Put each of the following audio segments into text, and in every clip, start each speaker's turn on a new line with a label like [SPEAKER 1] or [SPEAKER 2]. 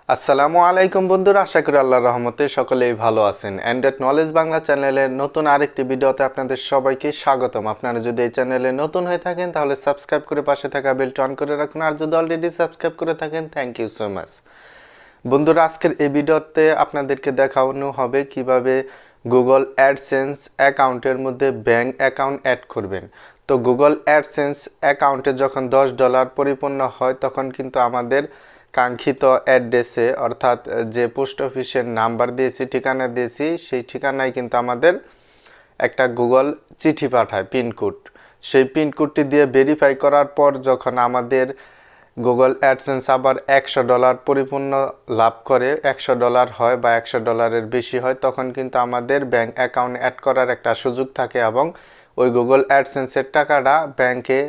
[SPEAKER 1] আসসালামু আলাইকুম বন্ধুরা, আশা করি আল্লাহর রহমতে সকলেই ভালো আছেন। অ্যান্ড্রয়েড নলেজ বাংলা চ্যানেলের নতুন আরেকটি ভিডিওতে আপনাদের সবাইকে স্বাগতম। আপনারা যদি এই চ্যানেলে নতুন হয়ে থাকেন তাহলে সাবস্ক্রাইব করে পাশে থাকা বেলটা অন করে রাখুন, আর যদি অলরেডি সাবস্ক্রাইব করে থাকেন থ্যাংক ইউ সো মাচ। বন্ধুরা, আজকের এই ভিডিওতে আপনাদেরকে দেখানো হবে কিভাবে গুগল অ্যাডসেন্স অ্যাকাউন্টের মধ্যে ব্যাংক অ্যাকাউন্ট অ্যাড করবেন। তো গুগল অ্যাডসেন্স অ্যাকাউন্টে যখন $10 পরিপূর্ণ হয় তখন কিন্তু আমাদের কাঙ্ক্ষিত অ্যাড্রেসে, অর্থাৎ যে পোস্ট অফিসের নাম্বার দিয়েছি, ঠিকানা দিয়েছি, সেই ঠিকানায় কিন্তু আমাদের একটা গুগল চিঠি পাঠায় পিনকোড। সেই পিনকোডটি দিয়ে ভেরিফাই করার পর যখন আমাদের গুগল অ্যাডসেন্স আবার $100 পরিপূর্ণ লাভ করে, $100 হয় বা $100-এর বেশি হয়, তখন কিন্তু আমাদের ব্যাংক অ্যাকাউন্ট অ্যাড করার একটা সুযোগ থাকে এবং ওই গুগল অ্যাডসেন্সের টাকাটা ব্যাংকে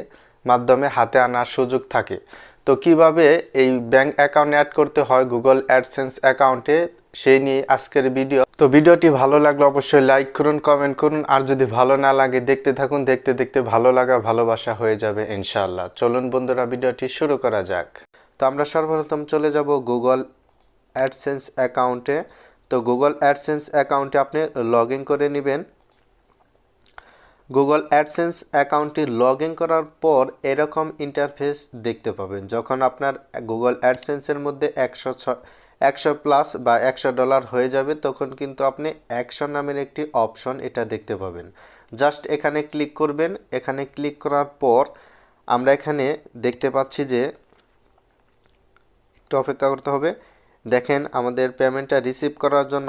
[SPEAKER 1] মাধ্যমে হাতে আনার সুযোগ থাকে। তো কিভাবে এই ব্যাংক অ্যাকাউন্ট অ্যাড করতে হয় গুগল অ্যাডসেন্স অ্যাকাউন্টে, সেই নিয়ে আজকের ভিডিও। তো ভিডিওটি ভালো লাগলে অবশ্যই লাইক করুন, কমেন্ট করুন, আর যদি ভালো না লাগে দেখতে থাকুন, দেখতে দেখতে ভালো লাগা ভালোবাসা হয়ে যাবে ইনশাআল্লাহ। চলুন বন্ধুরা, ভিডিওটি শুরু করা যাক। তো আমরা সর্বপ্রথম চলে যাব গুগল অ্যাডসেন্স অ্যাকাউন্টে। তো গুগল অ্যাডসেন্স অ্যাকাউন্টে আপনি লগ ইন করে নেবেন। গুগল অ্যাডসেন্স অ্যাকাউন্টটি লগ ইন করার পর এরকম ইন্টারফেস দেখতে পাবেন। যখন আপনার গুগল অ্যাডসেন্সের মধ্যে 100+ বা $100 হয়ে যাবে, তখন কিন্তু আপনি অ্যাকশন নামের একটি অপশন এটা দেখতে পাবেন। জাস্ট এখানে ক্লিক করবেন। এখানে ক্লিক করার পর আমরা এখানে দেখতে পাচ্ছি যে একটু অপেক্ষা করতে হবে। দেখেন, আমাদের পেমেন্টটা রিসিভ করার জন্য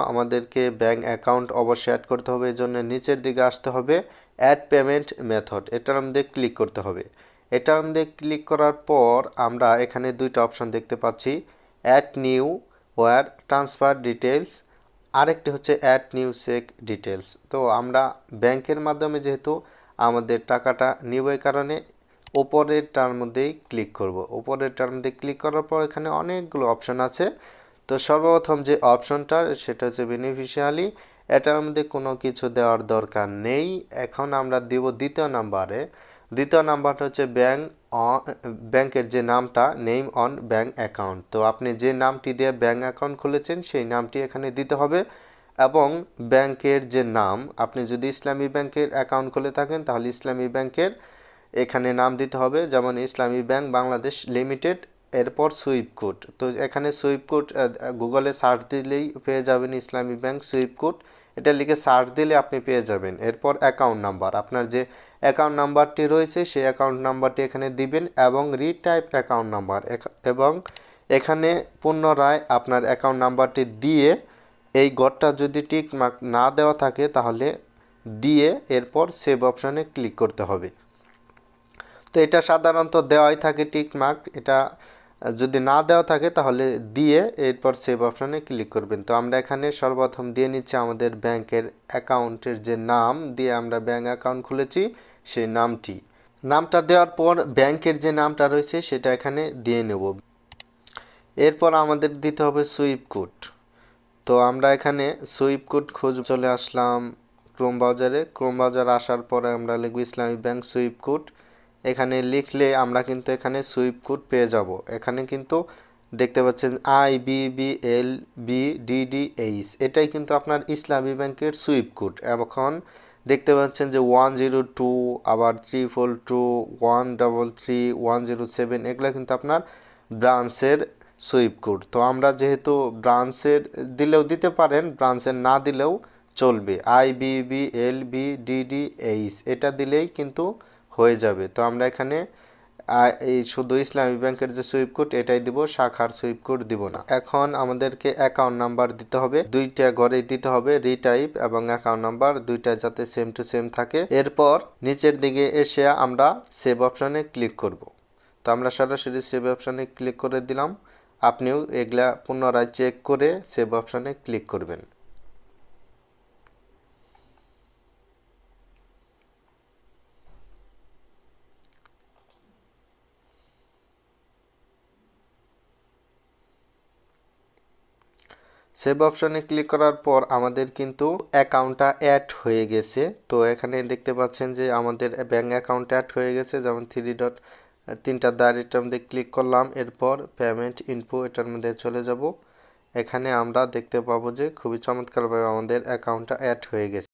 [SPEAKER 1] আমাদেরকে ব্যাংক অ্যাকাউন্ট অবশ্যই অ্যাড করতে হবে। এই জন্য নিচের দিকে আসতে হবে, অ্যাড পেমেন্ট মেথড, এটার মধ্যে ক্লিক করতে হবে। এটার মধ্যে ক্লিক করার পর আমরা এখানে দুইটা অপশন দেখতে পাচ্ছি, add new wire transfer details, আরেকটি হচ্ছে অ্যাড নিউ চেক ডিটেলস। তো আমরা ব্যাংকের মাধ্যমে যেহেতু আমাদের টাকাটা নিব, এই কারণে ওপরেরটার মধ্যেই ক্লিক করব। ওপরেরটার মধ্যে ক্লিক করার পর এখানে অনেকগুলো অপশন আছে। তো সর্বপ্রথম যে অপশনটা সেটা হচ্ছে বেনিফিশিয়ারি, এটার মধ্যে কোনো কিছু দেওয়ার দরকার নেই। এখন আমরা দিব দ্বিতীয় নাম্বারটা হচ্ছে ব্যাংকের যে নামটা, নেম অন ব্যাংক অ্যাকাউন্ট। তো আপনি যে নামটি দিয়ে ব্যাংক অ্যাকাউন্ট খুলেছেন সেই নামটি এখানে দিতে হবে। এবং ব্যাংকের যে নাম, আপনি যদি ইসলামী ব্যাংকের অ্যাকাউন্ট খুলে থাকেন তাহলে ইসলামী ব্যাংকের এখানে নাম দিতে হবে, যেমন ইসলামী ব্যাংক বাংলাদেশ লিমিটেড, এরপর সুইফট কোড। তো এখানে সুইফট কোড গুগলে সার্চ দিলেই পেয়ে যাবেন, ইসলামী ব্যাংক সুইফট কোড, এটা লিখে সার্চ দিলে আপনি পেয়ে যাবেন। এরপর অ্যাকাউন্ট নাম্বার, আপনার যে অ্যাকাউন্ট নাম্বারটি রয়েছে সেই অ্যাকাউন্ট নাম্বারটি এখানে দিবেন এবং রিটাইপ অ্যাকাউন্ট নাম্বার, এবং এখানে পুনরায় আপনার অ্যাকাউন্ট নাম্বারটি দিয়ে, এই ঘরটা যদি টিক মার্ক না দেওয়া থাকে তাহলে দিয়ে এরপর সেভ অপশানে ক্লিক করতে হবে। তো এটা সাধারণত দেওয়াই থাকে টিক মার্ক, এটা যদি না দেওয়া থাকে তাহলে দিয়ে এরপর সেভ অপশানে ক্লিক করবেন। তো আমরা এখানে সর্বপ্রথম দিয়ে নিচ্ছি আমাদের ব্যাংকের অ্যাকাউন্টের যে নাম দিয়ে আমরা ব্যাংক অ্যাকাউন্ট খুলেছি সেই নামটা দেওয়ার পর ব্যাংকের যে নামটা রয়েছে সেটা এখানে দিয়ে নেব। এরপর আমাদের দিতে হবে সুইফট কোড। তো আমরা এখানে সুইফট কোড খোঁজ চলে আসলাম ক্রোম ব্রাউজারে আসার পরে আমরা লিখব ইসলামী ব্যাংক সুইফট কোড। এখানে লিখলে আমরা কিন্তু এখানে সুইফট কোড পেয়ে যাব। এখানে কিন্তু দেখতে পাচ্ছেন IBBLBDDH, এটাই কিন্তু আপনার ইসলামী ব্যাংকের সুইফট কোড। এখন দেখতে পাচ্ছেন যে 102, আবার 342, 133, 107, এগুলো কিন্তু আপনার ব্রাঞ্চের সুইফট কোড। তো আমরা যেহেতু ব্রাঞ্চের দিলেও দিতে পারেন, ব্রাঞ্চের না দিলেও চলবে, IBBLBDDH এটা দিলেই কিন্তু হয়ে যাবে। তো আমরা এখানে এই শুধু ইসলামী ব্যাংকের যে সুইফট কোড এটাই দিব, শাখার সুইফট কোড দিব না। এখন আমাদেরকে অ্যাকাউন্ট নাম্বার দিতে হবে, দুইটা ঘরেই দিতে হবে, রিটাইপ এবং অ্যাকাউন্ট নাম্বার দুইটা যাতে সেম টু সেম থাকে। এরপর নিচের দিকে এসে আমরা সেভ অপশানে ক্লিক করব। তো আমরা সরাসরি সেভ অপশানে ক্লিক করে দিলাম। আপনিও এগুলা পুনরায় চেক করে সেভ অপশানে ক্লিক করবেন। সেভ অপশানে ক্লিক করার পর আমাদের কিন্তু অ্যাকাউন্টটা অ্যাড হয়ে গেছে। তো এখানে দেখতে পাচ্ছেন যে আমাদের ব্যাঙ্ক অ্যাকাউন্ট অ্যাড হয়ে গেছে, যেমন 3 ডট তিনটা দাঁড় এটার মধ্যে ক্লিক করলাম। এরপর পেমেন্ট ইনফো এটার মধ্যে চলে যাব। এখানে আমরা দেখতে পাবো যে খুবই চমৎকারভাবে আমাদের অ্যাকাউন্টটা অ্যাড হয়ে গেছে।